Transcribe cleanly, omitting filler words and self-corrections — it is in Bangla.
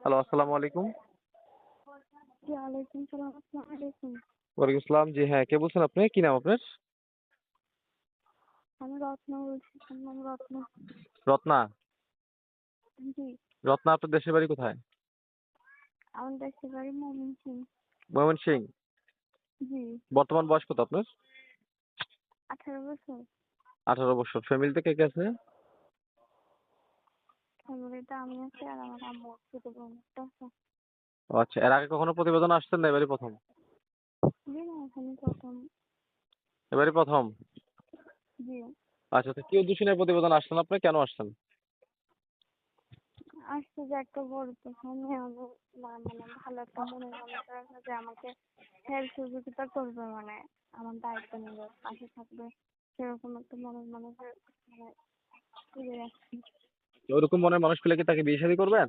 হ্যালো, আসসালামু আলাইকুম। জি, ওয়ালাইকুম সালাম। আসসালামু আলাইকুম। ওয়ালাইকুম আসসালাম। জি হ্যাঁ, কে বলছেন আপনি? কি নাম আপনার? আমি রত্না বলছি। আমার নাম রত্না। রত্না। জি, রত্না, আপনার দেশের বাড়ি কোথায়? আমার দেশের বাড়ি ময়মনসিংহ। ময়মনসিংহ। জি, বর্তমান বয়স কত আপনার? 18 বছর। 18 বছর। ফ্যামিলিতে কে কে আছে? ফ্যামিলিতে আমি আছি আর আমার আম্মু ছোট বোন একটা আছে। ও আচ্ছা, এর আগে কখনো প্রতিবেদন আসছেন না এবারই প্রথম? জি না, এখানে প্রথম। এবারই প্রথম। জি, আচ্ছা, তো কি উদ্দেশ্যে নিয়ে প্রতিবেদন আসছেন আপনি? কেন আসছেন? আসছে যে একটা বড় প্রথমে আমি মানে ভালো একটা মনের মানুষের আছে যে আমাকে হেল্প সহযোগিতা করবে, মানে আমার দায়িত্ব নেবে, পাশে থাকবে, সেরকম একটা মনের মানুষের মানে খুঁজে যাচ্ছি। ওরকম মনের মানুষ পেলে কি তাকে বিয়ে শাদী করবেন?